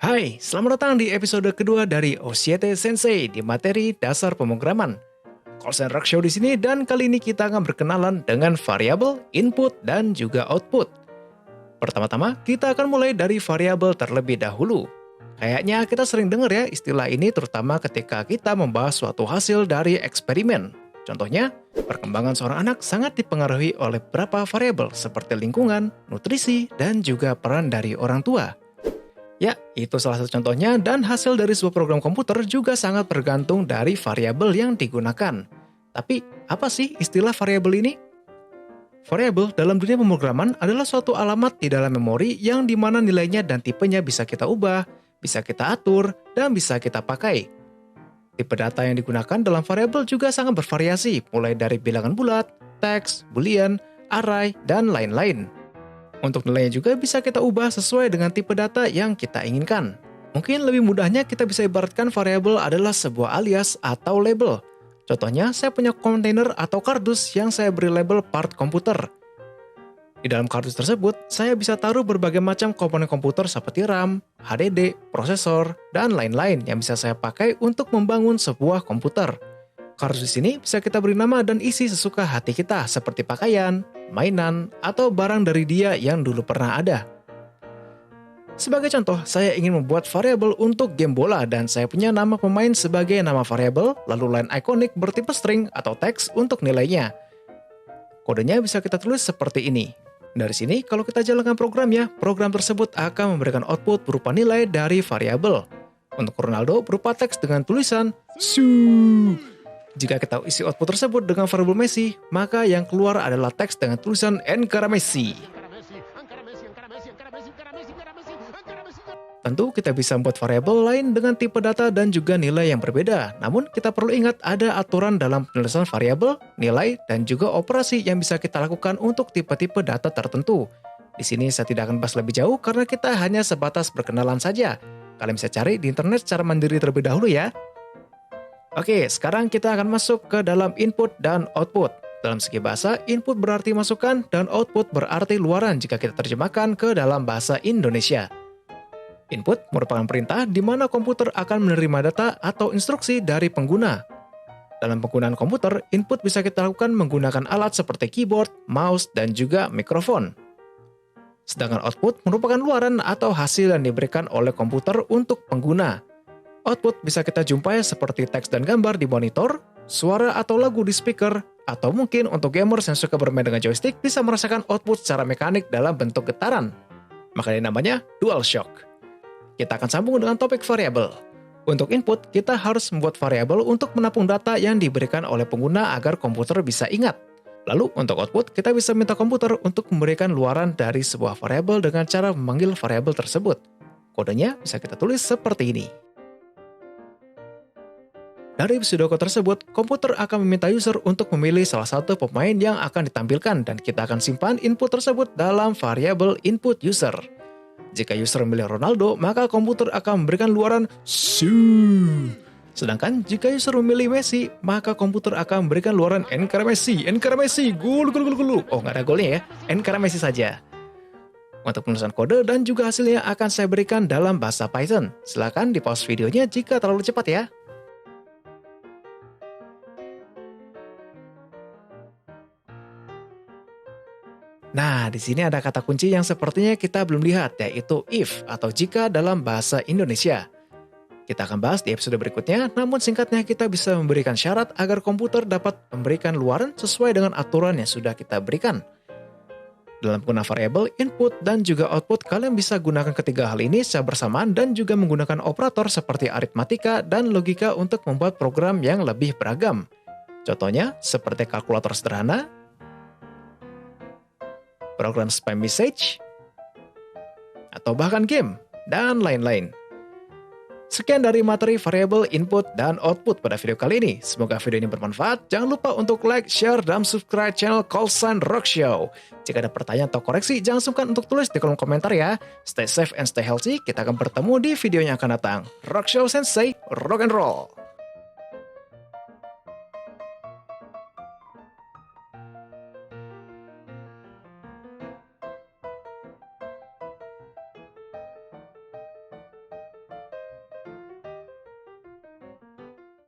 Hai, selamat datang di episode kedua dari Oshiete Sensei di materi dasar pemrograman. Call Sign Rock Show di sini dan kali ini kita akan berkenalan dengan variabel, input, dan juga output. Pertama-tama, kita akan mulai dari variabel terlebih dahulu. Kayaknya kita sering dengar ya istilah ini terutama ketika kita membahas suatu hasil dari eksperimen. Contohnya, perkembangan seorang anak sangat dipengaruhi oleh beberapa variabel seperti lingkungan, nutrisi, dan juga peran dari orang tua. Ya, itu salah satu contohnya dan hasil dari sebuah program komputer juga sangat bergantung dari variabel yang digunakan. Tapi, apa sih istilah variabel ini? Variabel dalam dunia pemrograman adalah suatu alamat di dalam memori yang dimana nilainya dan tipenya bisa kita ubah, bisa kita atur, dan bisa kita pakai. Tipe data yang digunakan dalam variabel juga sangat bervariasi, mulai dari bilangan bulat, teks, boolean, array, dan lain-lain. Untuk nilainya juga bisa kita ubah sesuai dengan tipe data yang kita inginkan. Mungkin lebih mudahnya kita bisa ibaratkan variabel adalah sebuah alias atau label. Contohnya, saya punya kontainer atau kardus yang saya beri label part komputer. Di dalam kardus tersebut, saya bisa taruh berbagai macam komponen komputer seperti RAM, HDD, prosesor, dan lain-lain yang bisa saya pakai untuk membangun sebuah komputer. Kardus di sini bisa kita beri nama dan isi sesuka hati kita seperti pakaian, mainan, atau barang dari dia yang dulu pernah ada. Sebagai contoh, saya ingin membuat variabel untuk game bola dan saya punya nama pemain sebagai nama variabel, lalu line ikonik bertipe string atau teks untuk nilainya. Kodenya bisa kita tulis seperti ini. Dari sini, kalau kita jalankan programnya, program tersebut akan memberikan output berupa nilai dari variabel. Untuk Ronaldo berupa teks dengan tulisan Su. Jika kita isi output tersebut dengan variabel Messi, maka yang keluar adalah teks dengan tulisan Encara Messi. Tentu kita bisa membuat variabel lain dengan tipe data dan juga nilai yang berbeda. Namun kita perlu ingat ada aturan dalam penulisan variabel, nilai, dan juga operasi yang bisa kita lakukan untuk tipe-tipe data tertentu. Di sini saya tidak akan bahas lebih jauh karena kita hanya sebatas berkenalan saja. Kalian bisa cari di internet secara mandiri terlebih dahulu ya. Oke, sekarang kita akan masuk ke dalam input dan output. Dalam segi bahasa, input berarti masukan dan output berarti luaran jika kita terjemahkan ke dalam bahasa Indonesia. Input merupakan perintah di mana komputer akan menerima data atau instruksi dari pengguna. Dalam penggunaan komputer, input bisa kita lakukan menggunakan alat seperti keyboard, mouse, dan juga mikrofon. Sedangkan output merupakan luaran atau hasil yang diberikan oleh komputer untuk pengguna. Output bisa kita jumpai seperti teks dan gambar di monitor, suara atau lagu di speaker, atau mungkin untuk gamers yang suka bermain dengan joystick bisa merasakan output secara mekanik dalam bentuk getaran. Makanya namanya DualShock. Kita akan sambung dengan topik variabel. Untuk input, kita harus membuat variabel untuk menampung data yang diberikan oleh pengguna agar komputer bisa ingat. Lalu untuk output, kita bisa minta komputer untuk memberikan luaran dari sebuah variabel dengan cara memanggil variabel tersebut. Kodenya bisa kita tulis seperti ini. Dari pseudocode tersebut, komputer akan meminta user untuk memilih salah satu pemain yang akan ditampilkan dan kita akan simpan input tersebut dalam variabel input user. Jika user memilih Ronaldo, maka komputer akan memberikan luaran Su. Sedangkan jika user memilih Messi, maka komputer akan memberikan luaran Encara Messi, gol. Oh, nggak ada golnya ya, Encara Messi saja. Untuk penulisan kode dan juga hasilnya akan saya berikan dalam bahasa Python. Silakan di pause videonya jika terlalu cepat ya. Nah, di sini ada kata kunci yang sepertinya kita belum lihat, yaitu if atau jika dalam bahasa Indonesia. Kita akan bahas di episode berikutnya, namun singkatnya kita bisa memberikan syarat agar komputer dapat memberikan luaran sesuai dengan aturan yang sudah kita berikan. Dalam penggunaan variabel, input, dan juga output, kalian bisa gunakan ketiga hal ini secara bersamaan dan juga menggunakan operator seperti aritmatika dan logika untuk membuat program yang lebih beragam. Contohnya, seperti kalkulator sederhana, program spam message, atau bahkan game, dan lain-lain. Sekian dari materi variabel input dan output pada video kali ini. Semoga video ini bermanfaat. Jangan lupa untuk like, share, dan subscribe channel Call Sign Rock Show. Jika ada pertanyaan atau koreksi, jangan sungkan untuk tulis di kolom komentar ya. Stay safe and stay healthy. Kita akan bertemu di video yang akan datang. Rock Show Sensei, rock and roll!